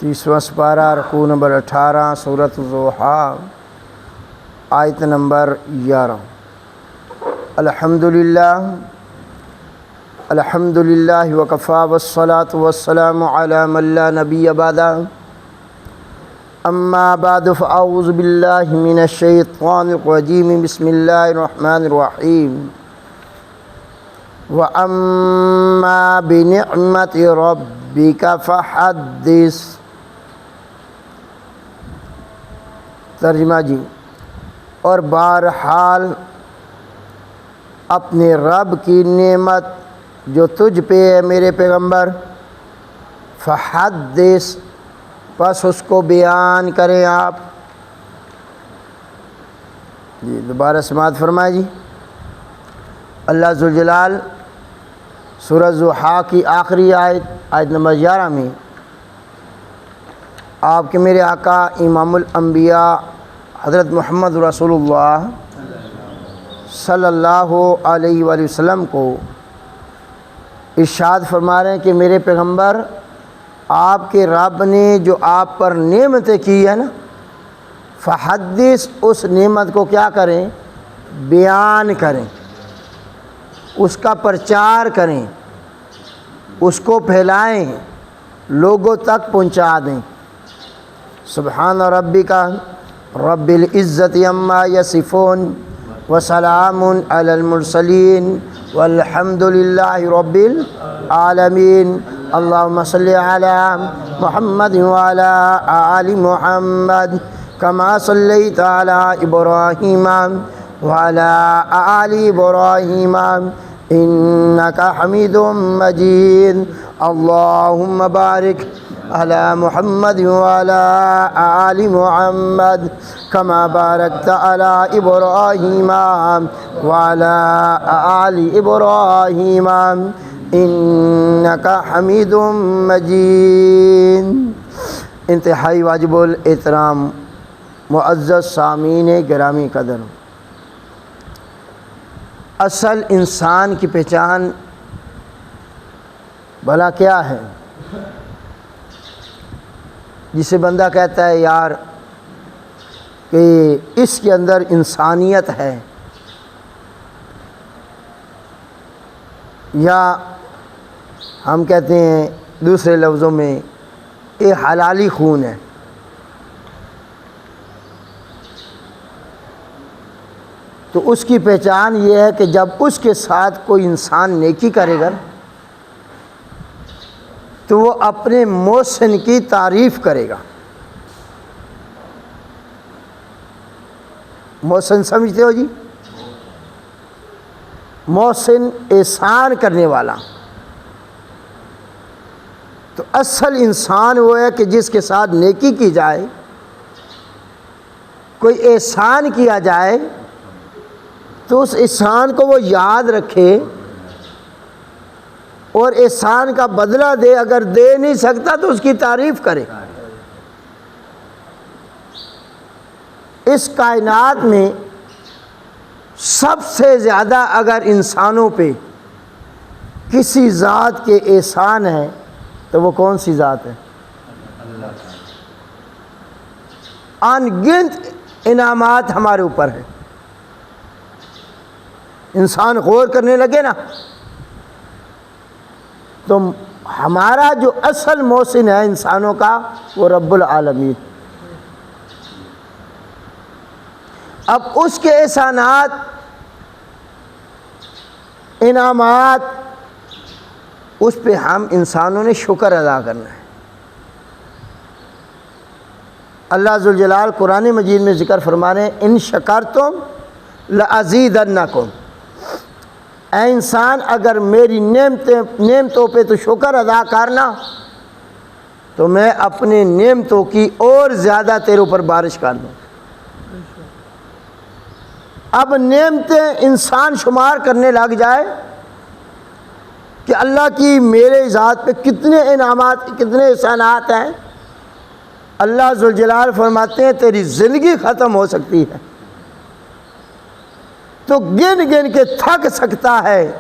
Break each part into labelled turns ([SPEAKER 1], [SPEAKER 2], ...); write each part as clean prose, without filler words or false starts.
[SPEAKER 1] 30واں سپارہ رکوع نمبر 18 سورۃ الضحیٰ آیت نمبر 11۔ الحمدللہ وکفیٰ والصلاۃ والسلام علی من لا نبی بعدہ، اما بعد فاعوذ باللہ من الشیطان الرجیم، بسم اللہ الرحمن الرحیم۔ وَأَمَّا بِنِعْمَةِ رَبِّكَ فَحَدِّثْ۔ ترجمہ جی، اور بہرحال اپنے رب کی نعمت جو تجھ پہ ہے میرے پیغمبر، فحدث، پس اس کو بیان کریں آپ۔ جی دوبارہ سماعت فرمائیں جی۔ اللہ ذوالجلال سورہ ضحیٰ کی آخری آیت نمبر 11 میں آپ کے میرے آقا امام الانبیاء حضرت محمد رسول اللہ صلی اللہ علیہ وآلہ وسلم کو ارشاد فرما رہے ہیں کہ میرے پیغمبر، آپ کے رب نے جو آپ پر نعمتیں کی ہے نا، فحدث، اس نعمت کو کیا کریں؟ بیان کریں، اس کا پرچار کریں، اس کو پھیلائیں، لوگوں تک پہنچا دیں۔ سبحان ربک رب العزت عما یصفون وسلام علی المرسلین والحمد للہ رب العالمین۔ اللہم صلی علی محمد وعلی آل محمد کما صلیت علی ابراہیم وعلی آل ابراہیم انک حمید مجید۔ اللہم بارک علی محمد وعلی آل محمد کما بارکت علی ابراہیم وعلی آل ابراہیم انک حمید مجید۔ انتہائی واجب الاحترام معزز سامعین گرامی قدر، اصل انسان کی پہچان بھلا کیا ہے؟ جسے بندہ کہتا ہے یار کہ اس کے اندر انسانیت ہے، یا ہم کہتے ہیں دوسرے لفظوں میں یہ حلالی خون ہے۔ تو اس کی پہچان یہ ہے کہ جب اس کے ساتھ کوئی انسان نیکی کرے گا تو وہ اپنے محسن کی تعریف کرے گا۔ محسن سمجھتے ہو جی؟ محسن احسان کرنے والا۔ تو اصل انسان وہ ہے کہ جس کے ساتھ نیکی کی جائے، کوئی احسان کیا جائے تو اس احسان کو وہ یاد رکھے اور احسان کا بدلہ دے، اگر دے نہیں سکتا تو اس کی تعریف کرے۔ اس کائنات میں سب سے زیادہ اگر انسانوں پہ کسی ذات کے احسان ہے تو وہ کون سی ذات ہے؟ ان گنت انعامات ہمارے اوپر ہیں۔ انسان غور کرنے لگے نا تو ہمارا جو اصل محسن ہے انسانوں کا وہ رب العالمین۔ اب اس کے احسانات، انعامات، اس پہ ہم انسانوں نے شکر ادا کرنا ہے۔ اللہ ذوالجلال قرآن مجید میں ذکر فرما رہے ہیں ان شکرتم لازیدنکم۔ اے انسان، اگر میری نعمتوں پہ تو شکر ادا کرنا تو میں اپنے نعمتوں کی اور زیادہ تیرے اوپر بارش کر دوں۔ اب نعمتیں انسان شمار کرنے لگ جائے کہ اللہ کی میرے ذات پہ کتنے انعامات، کتنے احسانات ہیں، اللہ ذوالجلال فرماتے ہیں تیری زندگی ختم ہو سکتی ہے۔ تو گن گن کے تھک سکتا ہے،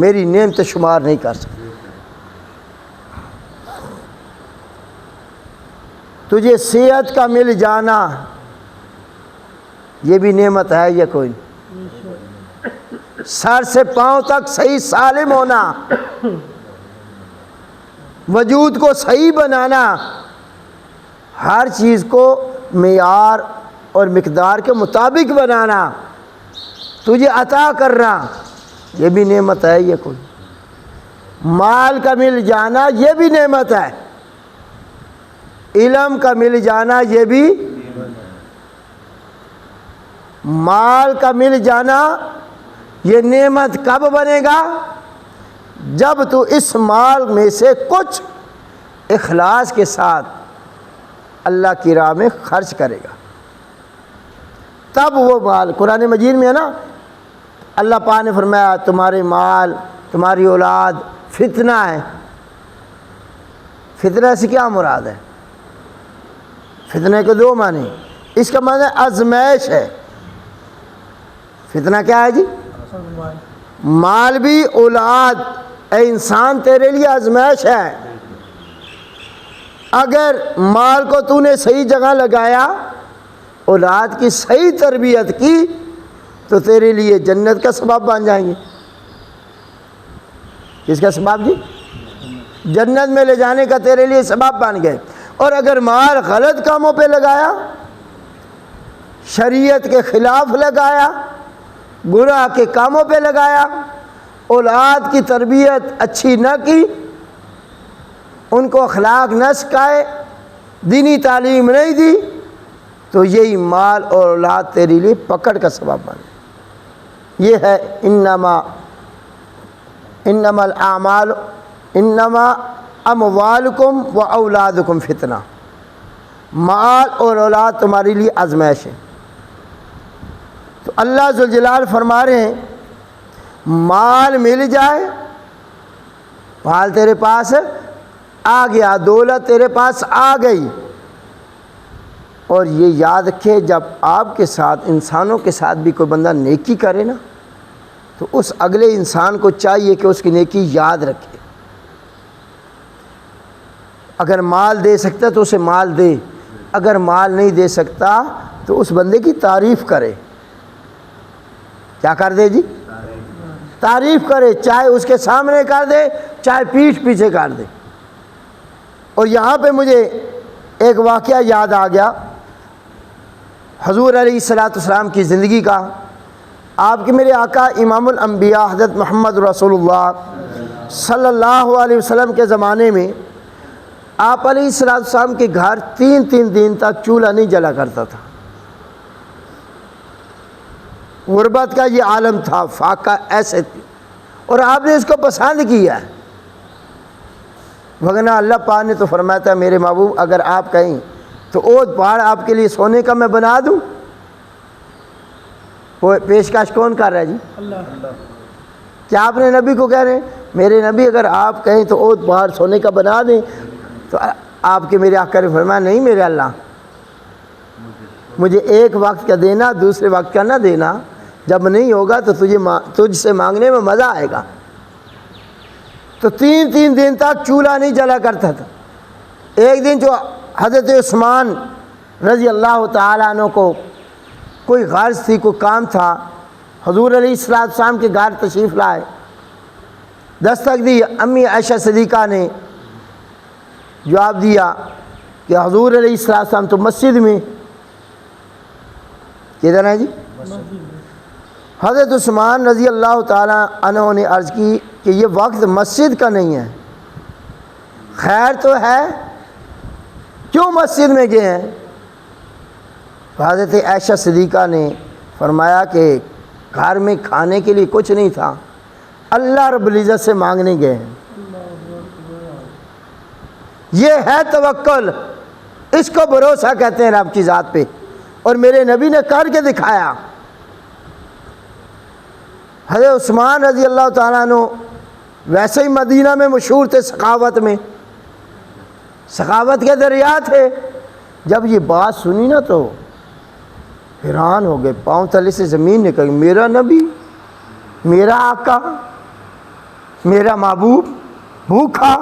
[SPEAKER 1] میری نعمت شمار نہیں کر سکتا۔ تجھے صحت کا مل جانا یہ بھی نعمت ہے یا کوئی؟ سر سے پاؤں تک صحیح سالم ہونا، وجود کو صحیح بنانا، ہر چیز کو معیار اور مقدار کے مطابق بنانا، تجھے عطا کرنا یہ بھی نعمت ہے یہ کوئی؟ مال کا مل جانا یہ بھی نعمت ہے، علم کا مل جانا یہ بھی، مال کا مل جانا یہ نعمت کب بنے گا؟ جب تو اس مال میں سے کچھ اخلاص کے ساتھ اللہ کی راہ میں خرچ کرے گا، تب وہ مال، قرآن مجید میں ہے نا، اللہ پاک نے فرمایا تمہارے مال تمہاری اولاد فتنہ ہے۔ فتنہ سے کیا مراد ہے؟ فتنہ کے دو معنی، اس کا معنی آزمائش ہے۔ فتنہ کیا ہے جی؟ مال بھی اولاد، اے انسان تیرے لیے آزمائش ہے۔ اگر مال کو تو نے صحیح جگہ لگایا، اولاد کی صحیح تربیت کی تو تیرے لیے جنت کا سبب بن جائیں گے۔ کس کا سبب جی؟ جنت میں لے جانے کا تیرے لیے سبب بن گئے۔ اور اگر مال غلط کاموں پہ لگایا، شریعت کے خلاف لگایا، گناہ کے کاموں پہ لگایا، اولاد کی تربیت اچھی نہ کی، ان کو اخلاق نہ سکھائے، دینی تعلیم نہیں دی، تو یہی مال اور اولاد تیرے لیے پکڑ کا سبب بنے۔ یہ ہے انما الاعمال انما اموالکم و اولادکم فتنہ، مال اور اولاد تمہارے لیے آزمائش ہے۔ تو اللہ ذوالجلال فرما رہے ہیں مال مل جائے، مال تیرے پاس آ گیا، دولت تیرے پاس آ گئی، اور یہ یاد رکھے جب آپ کے ساتھ، انسانوں کے ساتھ بھی کوئی بندہ نیکی کرے نا، تو اس اگلے انسان کو چاہیے کہ اس کی نیکی یاد رکھے۔ اگر مال دے سکتا تو اسے مال دے، اگر مال نہیں دے سکتا تو اس بندے کی تعریف کرے۔ کیا کر دے جی؟ تعریف کرے، چاہے اس کے سامنے کر دے، چاہے پیٹھ پیچھے کر دے۔ اور یہاں پہ مجھے ایک واقعہ یاد آ گیا حضور علیہ السلام کی زندگی کا۔ آپ کے میرے آقا امام الانبیاء حضرت محمد رسول اللہ صلی اللہ علیہ وسلم کے زمانے میں آپ علیہ السلام کے گھر تین دن تک چولہا نہیں جلا کرتا تھا۔ غربت کا یہ عالم تھا، فاقہ ایسے تھی، اور آپ نے اس کو پسند کیا ہے۔ وگرنہ اللہ پاک نے تو فرمایا تھا میرے محبوب اگر آپ کہیں تو اوت پہاڑ آپ کے لیے سونے کا میں بنا دوں۔ وہ پیشکش کون کر رہا ہے جی؟ اللہ۔ کیا آپ نے نبی کو کہہ رہے ہیں میرے نبی اگر آپ کہیں تو اوت پہاڑ سونے کا بنا دیں؟ تو آپ کے میرے آقا نے فرمایا نہیں میرے اللہ، مجھے ایک وقت کا دینا، دوسرے وقت کا نہ دینا، جب نہیں ہوگا تو تجھ سے مانگنے میں مزہ آئے گا۔ تو تین دن تک چولہا نہیں جلا کرتا تھا۔ ایک دن جو حضرت عثمان رضی اللہ تعالیٰ عنہ کو کوئی غرض تھی، کوئی کام تھا، حضور علیہ السلام کے گھر تشریف لائے، دستک دی، امی عائشہ صدیقہ نے جواب دیا کہ حضور علیہ السلام تو مسجد میں۔ کدھر ہے جی؟ حضرت عثمان رضی اللہ تعالیٰ عنہ نے عرض کی کہ یہ وقت مسجد کا نہیں ہے۔ خیر تو ہے، کیوں مسجد میں گئے ہیں؟ حضرت عائشہ صدیقہ نے فرمایا کہ گھر میں کھانے کے لیے کچھ نہیں تھا، اللہ رب العزت سے مانگنے گئے ہیں۔ یہ ہے توکل، اس کو بھروسہ کہتے ہیں رب کی ذات پہ، اور میرے نبی نے کر کے دکھایا۔ حضرت عثمان رضی اللہ تعالیٰ عنہ ویسے ہی مدینہ میں مشہور تھے سخاوت میں، سخاوت کے دریا تھے۔ جب یہ بات سنی نا تو حیران ہو گئے، پاؤں تلے سے زمین نکل گئی۔ میرا نبی، میرا آقا، میرا محبوب بھوکا،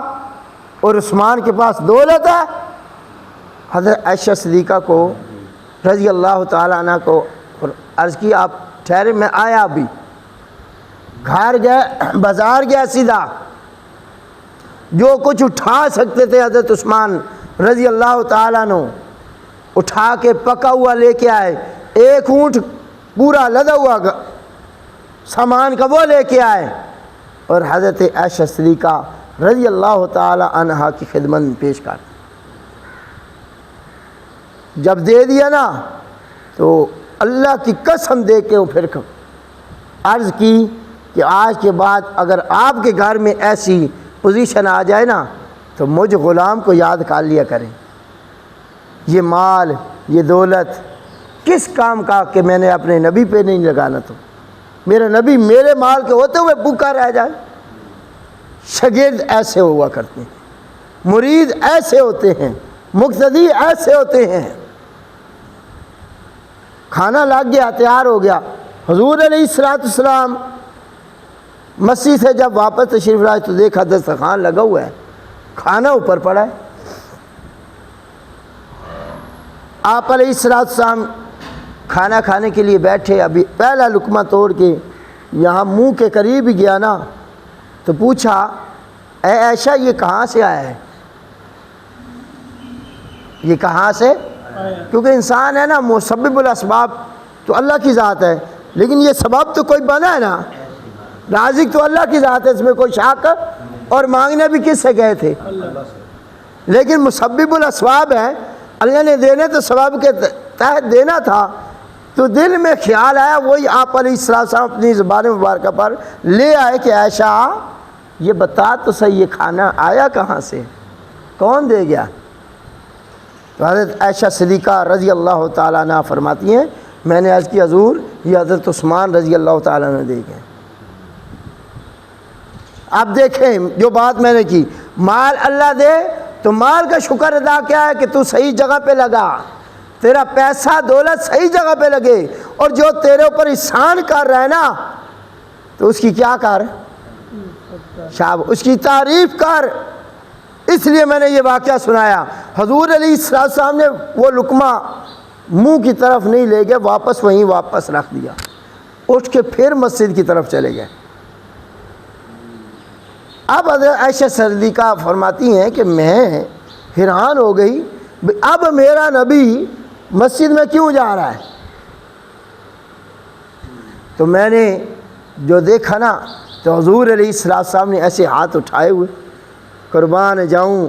[SPEAKER 1] اور عثمان کے پاس دولت ہے۔ حضرت عائشہ صدیقہ کو رضی اللہ تعالیٰ عنہ کو عرض کی آپ ٹھہرے میں آیا ابھی. گھر گئے, بازار گیا سیدھا, جو کچھ اٹھا سکتے تھے حضرت عثمان رضی اللہ تعالیٰ عنہ اٹھا کے پکا ہوا لے کے آئے. ایک اونٹ پورا لدا ہوا سامان کا وہ لے کے آئے اور حضرت عائشہ صدیقہ رضی اللہ تعالی عنہا کی خدمت میں پیش کر. جب دے دیا نا تو اللہ کی قسم دے کے وہ پھر عرض کی کہ آج کے بعد اگر آپ کے گھر میں ایسی پوزیشن آ جائے نا تو مجھ غلام کو یاد کر لیا کریں. یہ مال یہ دولت کس کام کا کہ میں نے اپنے نبی پہ نہیں لگانا, تو میرا نبی میرے مال کے ہوتے ہوئے بھوکا رہ جائے. شاگرد ایسے ہوا کرتے ہیں, مرید ایسے ہوتے ہیں, مقتدی ایسے ہوتے ہیں. کھانا لگ گیا, تیار ہو گیا, حضور علیہ السلام مسجد سے جب واپس تشریف لائے تو دیکھا دسترخوان لگا ہوا ہے, کھانا اوپر پڑا ہے. آپ علیہ السلام کھانا کھانے کے لیے بیٹھے, ابھی پہلا لقمہ توڑ کے یہاں منہ کے قریب ہی گیا نا تو پوچھا اے عائشہ یہ کہاں سے آیا ہے, یہ کہاں سے, کیونکہ انسان ہے نا مسبب الاسباب تو اللہ کی ذات ہے, لیکن یہ سبب تو کوئی بنا ہے نا, رازق تو اللہ کی ذات ہے, اس میں کوئی شک. اور مانگنے بھی کس سے گئے تھے, لیکن مسبب الاسباب ہے, اللہ نے دینے تو سبب کے تحت دینا تھا. تو دل میں خیال آیا, وہی آپ علیہ السلام اپنی زبان مبارکہ پر لے آئے کہ عائشہ یہ بتا تو صحیح یہ کھانا آیا کہاں سے, کون دے گیا. تو حضرت عائشہ صدیقہ رضی اللہ تعالیٰ عنہ فرماتی ہیں میں نے عرض کی حضور یہ حضرت عثمان رضی اللہ تعالیٰ عنہ دے گئے. آپ دیکھیں جو بات میں نے کی, مال اللہ دے تو مال کا شکر ادا کیا ہے کہ تو صحیح جگہ پہ لگا, تیرا پیسہ دولت صحیح جگہ پہ لگے. اور جو تیرے اوپر احسان کر رہا ہے نا تو اس کی کیا کر, اس کی تعریف کر. اس لیے میں نے یہ واقعہ سنایا. حضور علیہ السلام نے وہ لقمہ منہ کی طرف نہیں لے گئے, واپس وہیں واپس رکھ دیا, اٹھ کے پھر مسجد کی طرف چلے گئے. اب حضرت عائشہ صدیقہ فرماتی ہیں کہ میں حیران ہو گئی, اب میرا نبی مسجد میں کیوں جا رہا ہے. تو میں نے جو دیکھا نا تو حضور علیہ السلام نے ایسے ہاتھ اٹھائے ہوئے, قربان جاؤں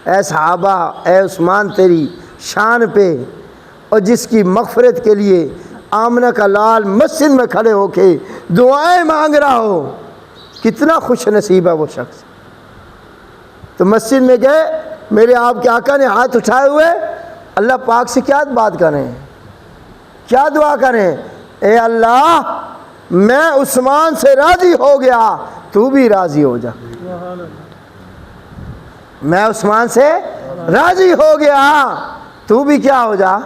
[SPEAKER 1] اے صحابہ, اے عثمان تیری شان پہ, اور جس کی مغفرت کے لیے آمنہ کا لال مسجد میں کھڑے ہو کے دعائیں مانگ رہا ہو, کتنا خوش نصیب ہے وہ شخص. تو مسجد میں گئے, میرے آپ کے آقا نے ہاتھ اٹھائے ہوئے اللہ پاک سے کیا بات کریں, کیا دعا کریں, اے اللہ میں عثمان سے راضی ہو گیا تو بھی راضی ہو جا. میں عثمان سے راضی ہو گیا تو بھی کیا ہو جا.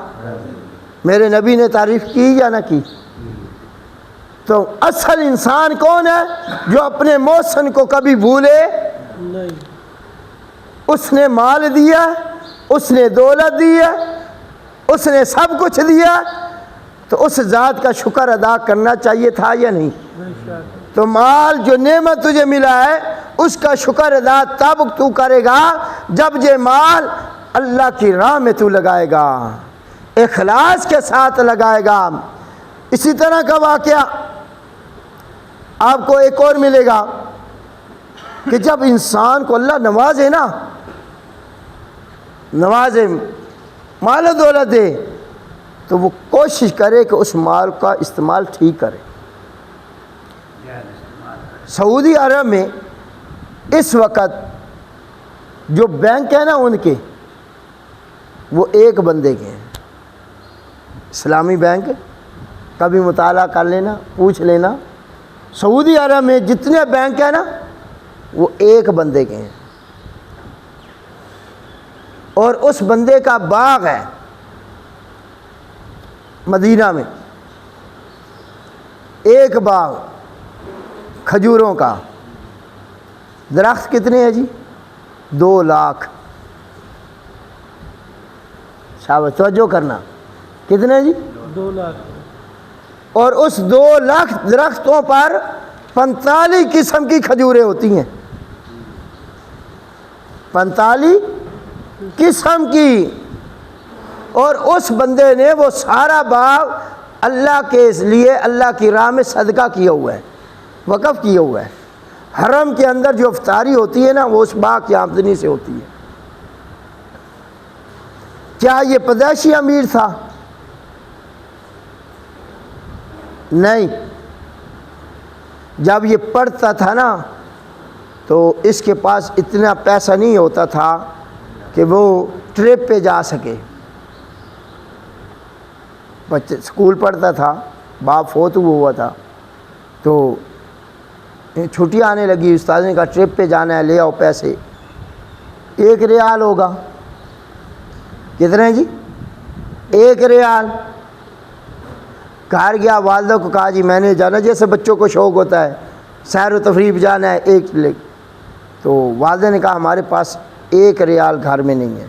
[SPEAKER 1] میرے نبی نے تعریف کی یا نہ کی. تو اصل انسان کون ہے, جو اپنے محسن کو کبھی بھولے نہیں. اس نے مال دیا, اس نے دولت دی ہے, اس نے سب کچھ دیا, تو اس ذات کا شکر ادا کرنا چاہیے تھا یا نہیں. تو مال جو نعمت تجھے ملا ہے اس کا شکر ادا تب تو کرے گا جب یہ مال اللہ کی راہ میں تو لگائے گا, اخلاص کے ساتھ لگائے گا. اسی طرح کا واقعہ آپ کو ایک اور ملے گا کہ جب انسان کو اللہ نوازے نا, نوازے, مال و دولت دے, تو وہ کوشش کرے کہ اس مال کا استعمال ٹھیک کرے. سعودی عرب میں اس وقت جو بینک ہے نا ان کے, وہ ایک بندے کے ہیں. اسلامی بینک کبھی مطالعہ کر لینا, پوچھ لینا, سعودی عرب میں جتنے بینک ہیں نا وہ ایک بندے کے ہیں. اور اس بندے کا باغ ہے مدینہ میں, ایک باغ کھجوروں کا. درخت کتنے ہیں جی, 2 لاکھ. شاباش توجہ کرنا، کتنے جی؟
[SPEAKER 2] 2 لاکھ۔
[SPEAKER 1] اور اس 2 لاکھ درختوں پر 45 قسم کی کھجوریں ہوتی ہیں، 45 قسم کی۔ اور اس بندے نے وہ سارا باغ اللہ کے لیے اللہ کی راہ میں صدقہ کیا ہوا ہے، وقف کیا ہوا ہے۔ حرم کے اندر جو افطاری ہوتی ہے نا وہ اس باغ کی آمدنی سے ہوتی ہے۔ کیا یہ پیدائشی امیر تھا؟ نہیں، جب یہ پڑھتا تھا نا تو اس کے پاس اتنا پیسہ نہیں ہوتا تھا کہ وہ ٹرپ پہ جا سکے۔ بچے اسکول پڑھتا تھا، باپ فوت ہوا تھا، تو چھٹی آنے لگی، استاد نے کہا ٹرپ پہ جانا ہے، لے آؤ پیسے۔ 1 ریال ہوگا، کتنے جی؟ 1 ریال۔ گھر گیا، والدہ کو کہا جی میں نے جانا، جیسے بچوں کو شوق ہوتا ہے سیر و تفریح پہ جانا ہے 1 لے۔ تو والدہ نے کہا ہمارے پاس 1 ریال گھر میں نہیں ہے۔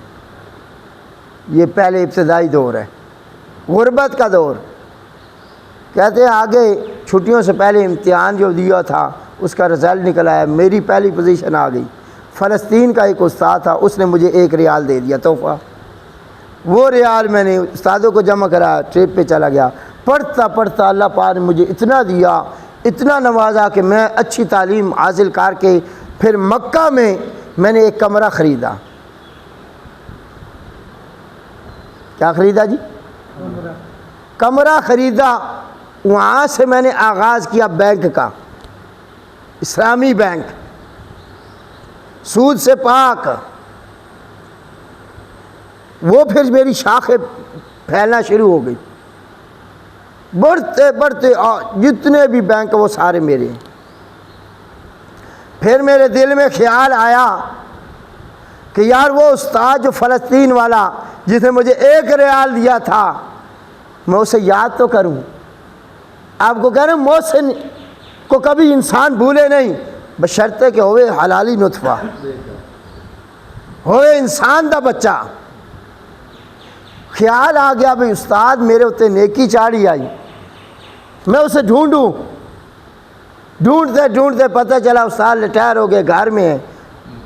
[SPEAKER 1] یہ پہلے ابتدائی دور ہے، غربت کا دور۔ کہتے ہیں آگے چھٹیوں سے پہلے امتحان جو دیا تھا اس کا رزلٹ نکل آیا، میری پہلی پوزیشن آ گئی۔ فلسطین کا ایک استاد تھا، اس نے مجھے 1 ریال دے دیا تحفہ۔ وہ ریال میں نے استادوں کو جمع کرایا، ٹرپ پہ چلا گیا۔ پڑھتا پڑھتا اللہ پاک نے مجھے اتنا دیا، اتنا نوازا کہ میں اچھی تعلیم حاصل کر کے پھر مکہ میں نے ایک کمرہ خریدا۔ کیا خریدا جی؟ کمرہ خریدا۔ وہاں سے میں نے آغاز کیا بینک کا، اسلامی بینک، سود سے پاک۔ وہ پھر میری شاخیں پھیلنا شروع ہو گئی، بڑھتے بڑھتے جتنے بھی بینک وہ سارے میرے۔ پھر میرے دل میں خیال آیا کہ یار وہ استاد جو فلسطین والا جس نے مجھے 1 ریال دیا تھا، میں اسے یاد تو کروں۔ آپ کو کہہ رہے ہیں محسن کو کبھی انسان بھولے نہیں، بشرطے کہ ہوئے حلالی نطفہ، ہوئے انسان دا بچہ۔ خیال آ گیا بھئی استاد میرے ہوتے نیکی چاڑی آئی، میں اسے ڈھونڈوں۔ ڈھونڈتے ڈھونڈتے پتہ چلا استاد ریٹائر ہو گئے، گھر میں ہیں،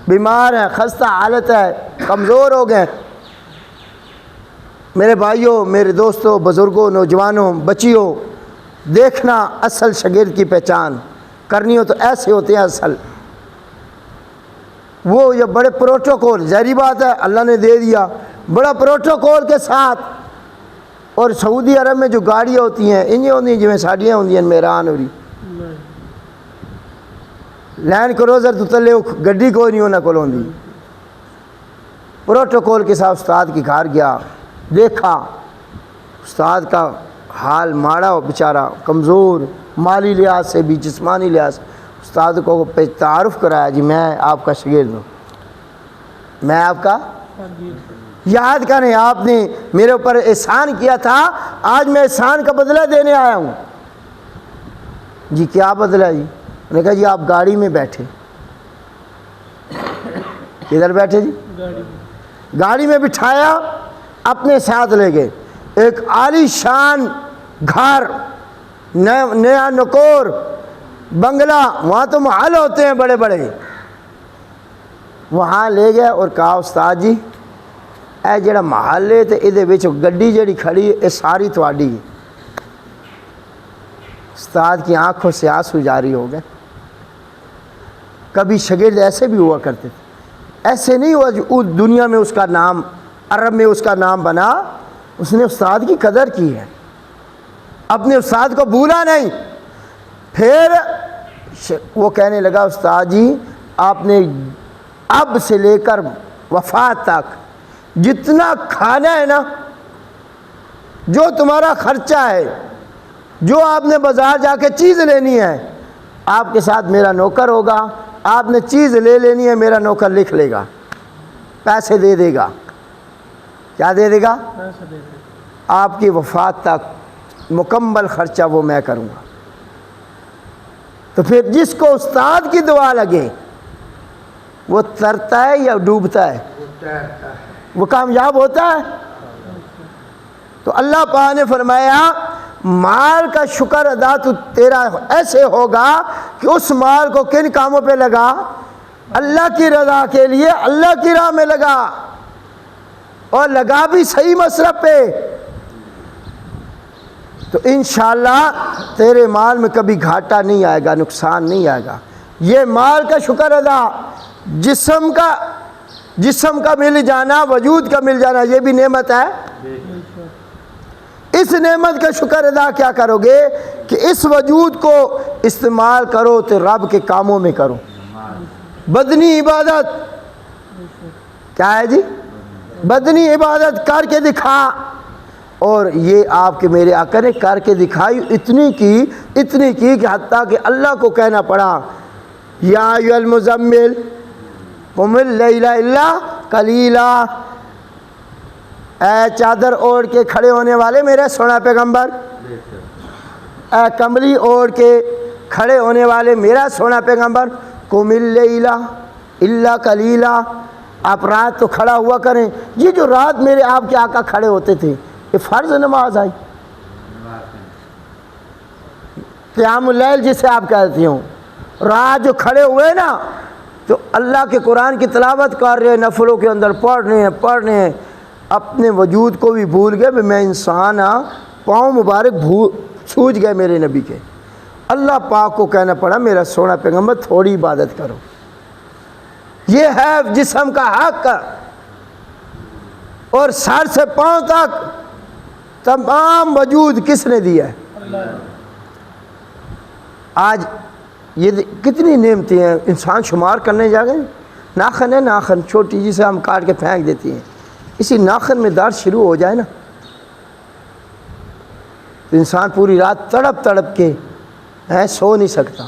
[SPEAKER 1] بیمار ہیں، خستہ حالت ہے، کمزور ہو گئے۔ میرے بھائیوں، میرے دوستوں، بزرگوں، نوجوانوں، بچیوں، دیکھنا اصل شاگرد کی پہچان کرنی ہو تو ایسے ہوتے ہیں اصل۔ وہ یہ بڑے پروٹوکول، ظاہری بات ہے اللہ نے دے دیا بڑا پروٹوکول کے ساتھ۔ اور سعودی عرب میں جو گاڑیاں ہوتی ہیں انہیں ہوتی ہیں جویں ساڑیاں ہوتی ہیں میران ہو رہی لینڈ کروزر تو تلے گڈی کوئی نہیں ہونا کول ہوندی۔ پروٹوکول کے ساتھ استاد کی گھر گیا، دیکھا استاد کا حال ماڑا ہو، بیچارہ کمزور، مالی لحاظ سے بھی جسمانی لحاظ سے۔ استاد کو تعارف کرایا، جی میں آپ کا شاگرد ہوں، میں آپ کا یاد کریں، آپ نے میرے اوپر احسان کیا تھا، آج میں احسان کا بدلہ دینے آیا ہوں۔ جی کیا بدلہ جی؟ میں نے کہا جی آپ گاڑی میں بیٹھے۔ کدھر بیٹھے جی؟ گاڑی میں بٹھایا، اپنے ساتھ لے گئے ایک عالی شان گھر، نیا نکور بنگلہ، وہاں تو محل ہوتے ہیں بڑے بڑے، وہاں لے گئے اور کہا استاد جی اے جڑا محل ہے تے ادھے وچ گڈی جڑی کھڑی ہے اے ساری تواڈی ہے۔ استاد کی آنکھوں سے آنسو جاری ہو گئے۔ کبھی شاگرد ایسے بھی ہوا کرتے تھے، ایسے نہیں ہوا جو دنیا میں اس کا نام، عرب میں اس کا نام بنا، اس نے استاد کی قدر کی ہے، اپنے استاد کو بھولا نہیں۔ پھر وہ کہنے لگا استاد جی آپ نے اب سے لے کر وفات تک جتنا کھانا ہے نا، جو تمہارا خرچہ ہے، جو آپ نے بازار جا کے چیز لینی ہے، آپ کے ساتھ میرا نوکر ہوگا، آپ نے چیز لے لینی ہے میرا نوکر لکھ لے گا، پیسے دے دے گا۔ کیا دے دے گا؟ آپ کی وفات تک مکمل خرچہ وہ میں کروں گا۔ تو پھر جس کو استاد کی دعا لگے وہ ترتا ہے یا ڈوبتا ہے؟ وہ کامیاب ہوتا ہے؟ تو اللہ پاک نے فرمایا مال کا شکر ادا تو تیرا ایسے ہوگا کہ اس مال کو کن کاموں پہ لگا؟ اللہ کی رضا کے لیے اللہ کی راہ میں لگا، اور لگا بھی صحیح مصرف پہ، تو انشاءاللہ تیرے مال میں کبھی گھاٹا نہیں آئے گا، نقصان نہیں آئے گا۔ یہ مال کا شکر ادا، جسم کا مل جانا، وجود کا مل جانا، یہ بھی نعمت ہے۔ اس نعمت کا شکر ادا کیا کرو گے کہ اس وجود کو استعمال کرو تو رب کے کاموں میں کرو۔ بدنی عبادت کیا ہے جی؟ بدنی عبادت کر کے دکھا، اور یہ آپ کے میرے آقا نے کر کے دکھائی، اتنی کی کہ حتیٰ کہ اللہ کو کہنا پڑا یا ایھا المزمل قم اللیل الا قلیلا، اے چادر اوڑھ کے کھڑے ہونے والے میرے سونا پیغمبر، اے کملی اوڑھ کے کھڑے ہونے والے میرا سونا پیغمبر، قم اللیل الا قلیلا، آپ رات تو کھڑا ہوا کریں۔ یہ جو رات میرے آپ کے آقا کھڑے ہوتے تھے، یہ فرض نماز آئی، قیام اللیل جسے آپ کہتے ہوں، رات جو کھڑے ہوئے نا تو اللہ کے قرآن کی تلاوت کر رہے ہیں، نفلوں کے اندر پڑھ رہے ہیں، اپنے وجود کو بھی بھول گئے بھی میں انسان ہاں، پاؤں مبارک چھوج گئے میرے نبی کے۔ اللہ پاک کو کہنا پڑا میرا سونا پیغمبر تھوڑی عبادت کرو۔ یہ ہے جسم کا حق، اور سر سے پاؤں تک تمام وجود کس نے دیا ہے؟ آج یہ کتنی نعمتیں ہیں، انسان شمار کرنے جا گئے۔ ناخن ہے، ناخن چھوٹی جسے ہم کاٹ کے پھینک دیتی ہیں، اسی ناخن میں درد شروع ہو جائے نا تو انسان پوری رات تڑپ کے سو نہیں سکتا،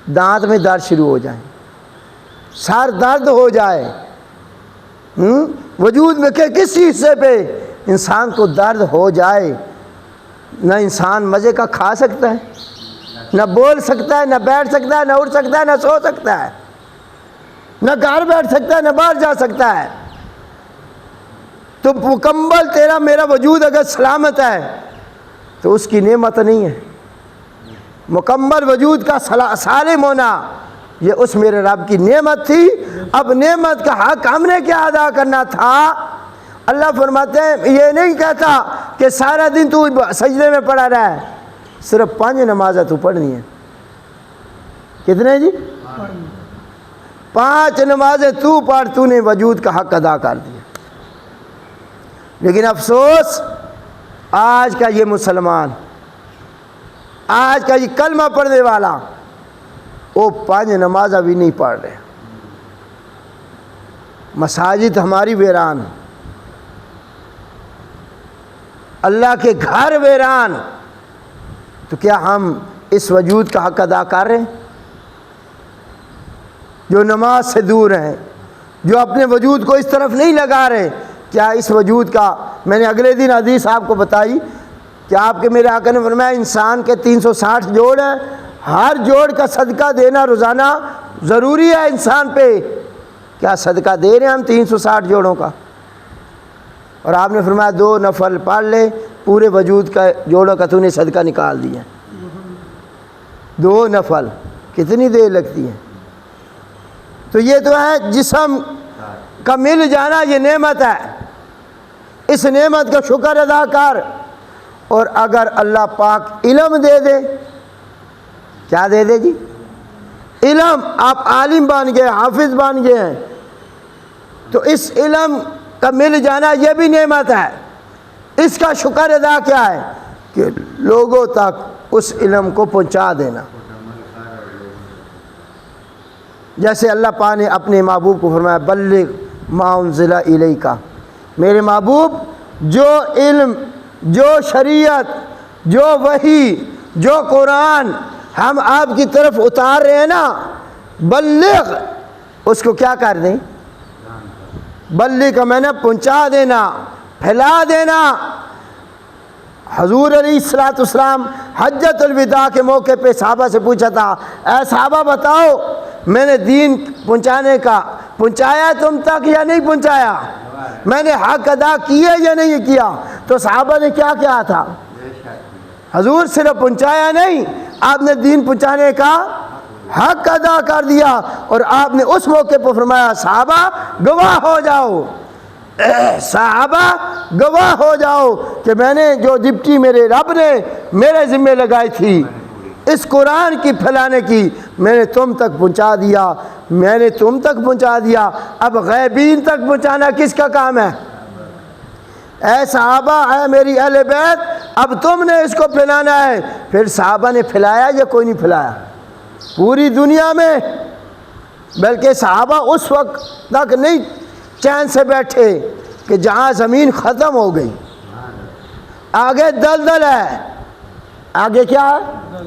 [SPEAKER 1] دانت میں درد شروع ہو جائے، سر درد ہو جائے، وجود میں کسی حصے پہ انسان کو درد ہو جائے، نہ انسان مزے کا کھا سکتا ہے، نہ بول سکتا ہے، نہ بیٹھ سکتا ہے، نہ اٹھ سکتا ہے، نہ سو سکتا ہے، نہ گھر بیٹھ سکتا ہے، نہ باہر جا سکتا ہے۔ تو مکمل تیرا میرا وجود اگر سلامت ہے تو اس کی نعمت نہیں ہے۔ مکمل وجود کا سالم ہونا یہ اس میرے رب کی نعمت تھی۔ اب نعمت کا حق ہم نے کیا ادا کرنا تھا؟ اللہ فرماتے ہیں یہ نہیں کہتا کہ سارا دن تو سجدے میں پڑا رہا ہے، صرف 5 نمازیں تو پڑھنی ہیں۔ کتنے جی؟ 5 نمازیں تو پڑھ، تو نے وجود کا حق ادا کر دیا۔ لیکن افسوس آج کا یہ مسلمان، آج کا یہ کلمہ پڑھنے والا، وہ 5 نمازیں بھی نہیں پڑھ رہے۔ مساجد ہماری ویران، اللہ کے گھر ویران، تو کیا ہم اس وجود کا حق ادا کر رہے ہیں؟ جو نماز سے دور ہیں، جو اپنے وجود کو اس طرف نہیں لگا رہے، کیا اس وجود کا، میں نے اگلے دن حدیث آپ کو بتائی کہ آپ کے میرے آقا نے فرمایا انسان کے 360 جوڑ ہیں، ہر جوڑ کا صدقہ دینا روزانہ ضروری ہے انسان پہ۔ کیا صدقہ دے رہے ہیں ہم 360 جوڑوں کا؟ اور آپ نے فرمایا 2 نفل پڑھ لے، پورے وجود کا جوڑوں کا تو نے صدقہ نکال دیا۔ 2 نفل کتنی دیر لگتی ہے؟ تو یہ تو ہے جسم کا مل جانا، یہ نعمت ہے، اس نعمت کا شکر ادا کر۔ اور اگر اللہ پاک علم دے دے، کیا دے دے جی؟ علم، آپ عالم بن گئے، حافظ بن گئے ہیں، تو اس علم کا مل جانا یہ بھی نعمت ہے۔ اس کا شکر ادا کیا ہے کہ لوگوں تک اس علم کو پہنچا دینا۔ جیسے اللہ پاک نے اپنے محبوب کو فرمایا بلغ ما انزل الیک، میرے محبوب جو علم، جو شریعت، جو وحی، جو قرآن ہم آپ کی طرف اتار رہے ہیں نا، بلغ، اس کو کیا کر دیں؟ بلغ کا میں نے پہنچا دینا، پھیلا دینا۔ حضور علیہ السلام حجۃ الوداع کے موقع پہ صحابہ سے پوچھا تھا، اے صحابہ بتاؤ میں نے دین پہنچانے کا پہنچایا تم تک یا نہیں پہنچایا؟ میں نے حق ادا کیا یا نہیں کیا؟ تو صحابہ نے کیا کیا تھا؟ حضور صرف پہنچایا نہیں، آپ نے دین پہنچانے کا حق ادا کر دیا، اور آپ نے اس موقع پر فرمایا صحابہ گواہ ہو جاؤ، صحابہ گواہ ہو جاؤ کہ میں نے جو ڈپٹی میرے رب نے میرے ذمہ لگائی تھی اس قرآن کی پھیلانے کی، میں نے تم تک پہنچا دیا، میں نے تم تک پہنچا دیا۔ اب غیبین تک پہنچانا کس کا کام ہے؟ اے صحابہ، اے میری اہل بیت، اب تم نے اس کو پھیلانا ہے۔ پھر صحابہ نے پھیلایا یا کوئی نہیں پھیلایا؟ پوری دنیا میں، بلکہ صحابہ اس وقت تک نہیں چین سے بیٹھے کہ جہاں زمین ختم ہو گئی، آگے دلدل ہے، آگے کیا ہے؟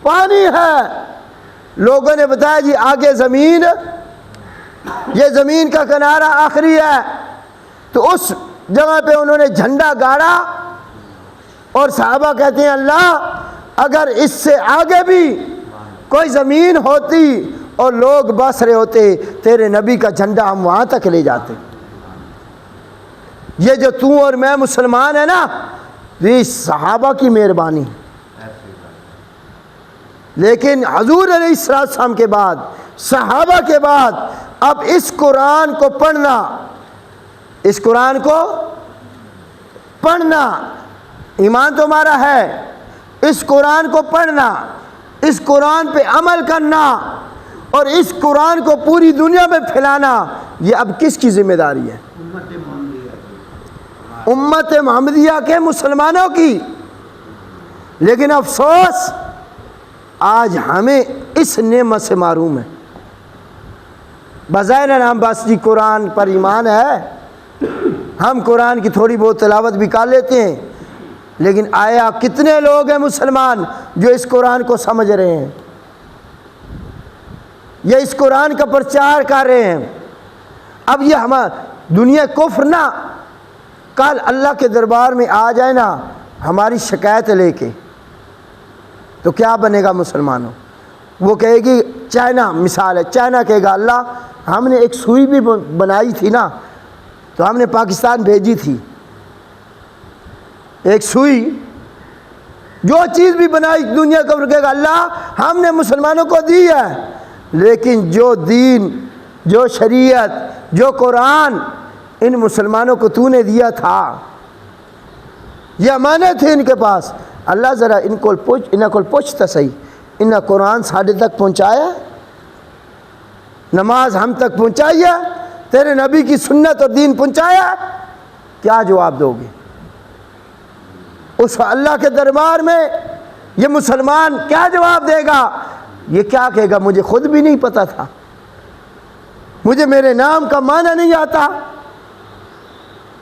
[SPEAKER 1] پانی ہے۔ لوگوں نے بتایا جی آگے زمین، یہ زمین کا کنارہ آخری ہے، تو اس جگہ پہ انہوں نے جھنڈا گاڑا، اور صحابہ کہتے ہیں اللہ اگر اس سے آگے بھی کوئی زمین ہوتی اور لوگ بس رہے ہوتے، تیرے نبی کا جھنڈا ہم وہاں تک لے جاتے۔ یہ جو تو اور میں مسلمان ہے نا، یہ صحابہ کی مہربانی۔ لیکن حضور علیہ السلام کے بعد، صحابہ کے بعد، اب اس قرآن کو پڑھنا، اس قرآن کو پڑھنا، ایمان تو ہمارا ہے، اس قرآن کو پڑھنا، اس قرآن پہ عمل کرنا، اور اس قرآن کو پوری دنیا میں پھیلانا، یہ اب کس کی ذمہ داری ہے؟ امت محمدیہ کے مسلمانوں کی۔ لیکن افسوس آج ہمیں اس نعمت سے محروم ہے۔ بظاہر ہم بس جی قرآن پر ایمان ہے، ہم قرآن کی تھوڑی بہت تلاوت بھی کر لیتے ہیں، لیکن آیا کتنے لوگ ہیں مسلمان جو اس قرآن کو سمجھ رہے ہیں، یہ اس قرآن کا پرچار کر رہے ہیں؟ اب یہ ہمارا دنیا کفر نا کل اللہ کے دربار میں آ جائے نا ہماری شکایت لے کے، تو کیا بنے گا مسلمانوں؟ وہ کہے گی چائنا، مثال ہے، چائنا کہے گا اللہ ہم نے ایک سوئی بھی بنائی تھی نا، تو ہم نے پاکستان بھیجی تھی، ایک سوئی، جو چیز بھی بنائی دنیا کو کہے گا اللہ ہم نے مسلمانوں کو دی ہے، لیکن جو دین، جو شریعت، جو قرآن ان مسلمانوں کو تو نے دیا تھا، یہ امانت تھی ان کے پاس، اللہ ذرا ان کو پوچھتا صحیح، انہیں قرآن ساڑھے تک پہنچایا، نماز ہم تک پہنچائی ہے، تیرے نبی کی سنت اور دین پہنچایا؟ کیا جواب دو گے اس اللہ کے دربار میں؟ یہ مسلمان کیا جواب دے گا؟ یہ کیا کہے گا مجھے خود بھی نہیں پتا تھا، مجھے میرے نام کا معنی نہیں آتا،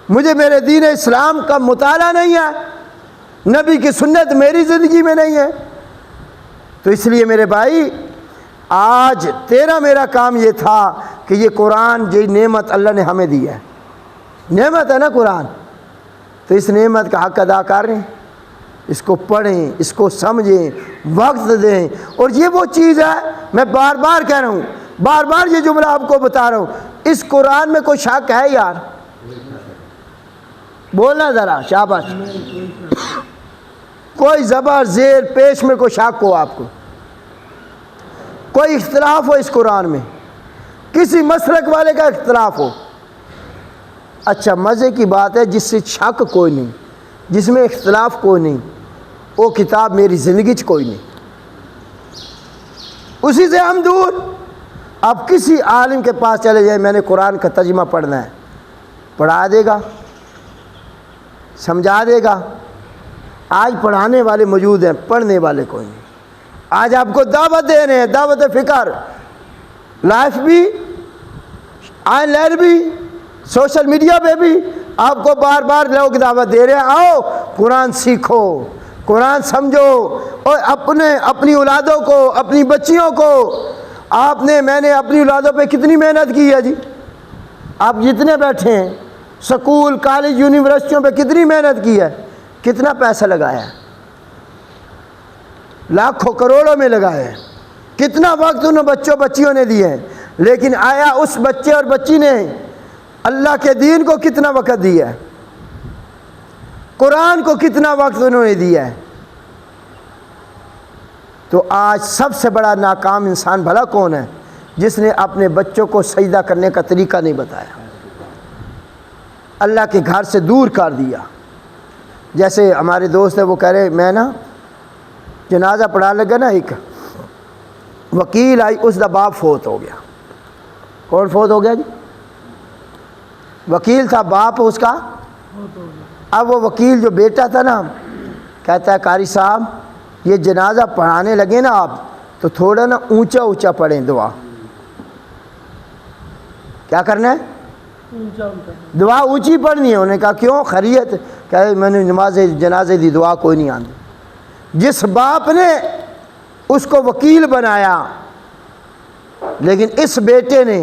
[SPEAKER 1] مجھے میرے دین اسلام کا مطالعہ نہیں ہے، نبی کی سنت میری زندگی میں نہیں ہے۔ تو اس لیے میرے بھائی آج تیرا میرا کام یہ تھا کہ یہ قرآن جو نعمت اللہ نے ہمیں دی ہے، نعمت ہے نا قرآن، تو اس نعمت کا حق ادا کر رہے ہیں، اس کو پڑھیں، اس کو سمجھیں، وقت دیں۔ اور یہ وہ چیز ہے، میں بار بار کہہ رہا ہوں، بار بار یہ جملہ آپ کو بتا رہا ہوں، اس قرآن میں کوئی شک ہے یار؟ بولنا ذرا، شاباش، کوئی زبر زیر پیش میں کوئی شک ہو آپ کو، کوئی اختلاف ہو اس قرآن میں، کسی مسلک والے کا اختلاف ہو؟ اچھا مزے کی بات ہے، جس سے شک کوئی نہیں، جس میں اختلاف کوئی نہیں، وہ کتاب میری زندگی چ کوئی نہیں، اسی سے ہم دور۔ اب کسی عالم کے پاس چلے جائیں، میں نے قرآن کا ترجمہ پڑھنا ہے، پڑھا دے گا، سمجھا دے گا۔ آج پڑھانے والے موجود ہیں، پڑھنے والے کوئی نہیں۔ آج آپ کو دعوت دے رہے ہیں، دعوت فکر، لائف بھی، آن لائن بھی، سوشل میڈیا پہ بھی آپ کو بار بار لوگ دعوت دے رہے ہیں، آؤ قرآن سیکھو، قرآن سمجھو، اور اپنی اولادوں کو، اپنی بچیوں کو، میں نے اپنی اولادوں پہ کتنی محنت کی ہے جی، آپ جتنے بیٹھے ہیں سکول، کالج، یونیورسٹیوں پہ کتنی محنت کی ہے، کتنا پیسہ لگایا ہے، لاکھوں کروڑوں میں لگایا ہے، کتنا وقت ان بچیوں نے دیے ہیں، لیکن آیا اس بچے اور بچی نے اللہ کے دین کو کتنا وقت دیا ہے؟ قرآن کو کتنا وقت انہوں نے دیا ہے. تو آج سب سے بڑا ناکام انسان بھلا کون ہے؟ جس نے اپنے بچوں کو سجدہ کرنے کا طریقہ نہیں بتایا، اللہ کے گھر سے دور کر دیا. جیسے ہمارے دوست ہیں، وہ کہہ رہے میں نا جنازہ پڑھا لگا نا، ایک وکیل آئی، اس دا باپ فوت ہو گیا. کون فوت ہو گیا جی؟ وکیل تھا، باپ اس کا. اب وہ وکیل جو بیٹا تھا نا، کہتا ہے قاری صاحب یہ جنازہ پڑھانے لگے نا آپ تو تھوڑا نا اونچا اونچا پڑھیں دعا. کیا کرنا ہے؟ دعا اونچی پڑھنی ہے. انہوں نے کہا کیوں؟ خیریت؟ کہ میں نے نماز جنازے دی دعا کوئی نہیں آتی. جس باپ نے اس کو وکیل بنایا، لیکن اس بیٹے نے،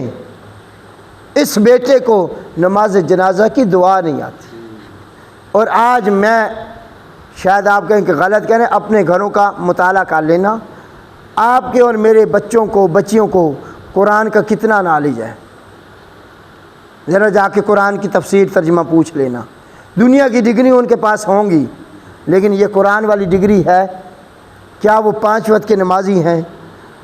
[SPEAKER 1] اس بیٹے کو نماز جنازہ کی دعا نہیں آتی. اور آج میں شاید آپ کہیں کہ غلط کہہ رہے ہیں، اپنے گھروں کا مطالعہ کر لینا، آپ کے اور میرے بچوں کو، بچیوں کو قرآن کا کتنا نالج ہے. ذرا جا کے قرآن کی تفسیر ترجمہ پوچھ لینا. دنیا کی ڈگری ان کے پاس ہوں گی، لیکن یہ قرآن والی ڈگری ہے کیا؟ وہ 5 وقت کے نمازی ہیں.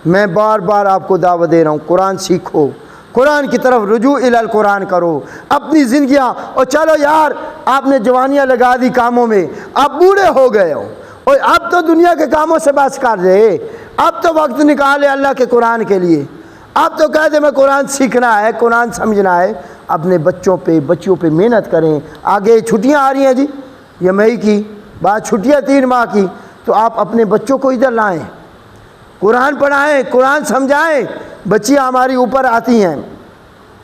[SPEAKER 1] میں بار بار آپ کو دعوت دے رہا ہوں، قرآن سیکھو، قرآن کی طرف رجوع الی القرآن کرو. اپنی زندگیاں، اور چلو یار آپ نے جوانیاں لگا دی کاموں میں، آپ بوڑھے ہو گئے ہو، اور اب تو دنیا کے کاموں سے بس کر دے، اب تو وقت نکالے اللہ کے قرآن کے لیے. اب تو کہہ دے میں قرآن سیکھنا ہے، قرآن سمجھنا ہے. اپنے بچوں پہ، بچیوں پہ محنت کریں. آگے چھٹیاں آ رہی ہیں جی، یہ مئی کی بعد چھٹیاں 3 ماہ کی، تو آپ اپنے بچوں کو ادھر لائیں، قرآن پڑھائیں، قرآن سمجھائیں. بچیاں ہماری اوپر آتی ہیں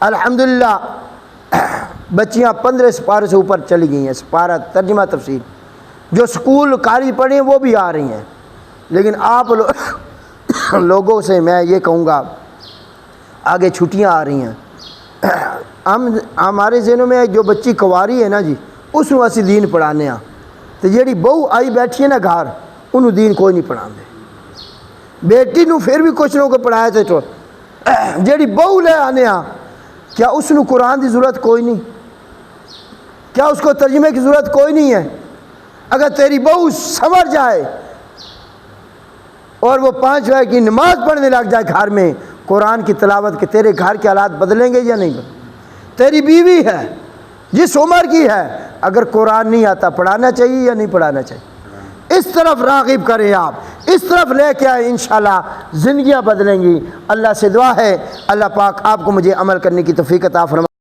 [SPEAKER 1] الحمدللہ، بچیاں 15 سپارے سے اوپر چلی گئی ہیں. سپارہ ترجمہ تفسیر جو سکول قاری پڑھی ہیں وہ بھی آ رہی ہیں. لیکن آپ لوگوں سے میں یہ کہوں گا، آگے چھٹیاں آ رہی ہیں، ہمارے ذہنوں میں جو بچی کنواری ہے نا جی، اس کو اسی دین پڑھانے ہاں، تو جیڑی بہو آئی بیٹھی ہے نا گھر، انہوں دین کوئی نہیں پڑھا دے. بیٹی نو پھر بھی کچھ نو کو پڑھایا تھے، تو جیڑی بہو لے آنے ہاں، کیا اس نو قرآن دی ضرورت کوئی نہیں؟ کیا اس کو ترجمے کی ضرورت کوئی نہیں ہے؟ اگر تیری بہو سمجھ جائے اور وہ 5 وقت کی نماز پڑھنے لگ جائے گھر میں قرآن کی تلاوت کے، تیرے گھر کے حالات بدلیں گے یا نہیں بدلیں؟ تیری بیوی ہے جس عمر کی ہے، اگر قرآن نہیں آتا پڑھانا چاہیے یا نہیں پڑھانا چاہیے؟ اس طرف راغب کریں، آپ اس طرف لے کے آئیں، انشاءاللہ زندگیاں بدلیں گی. اللہ سے دعا ہے اللہ پاک آپ کو مجھے عمل کرنے کی توفیق عطا فرمائے.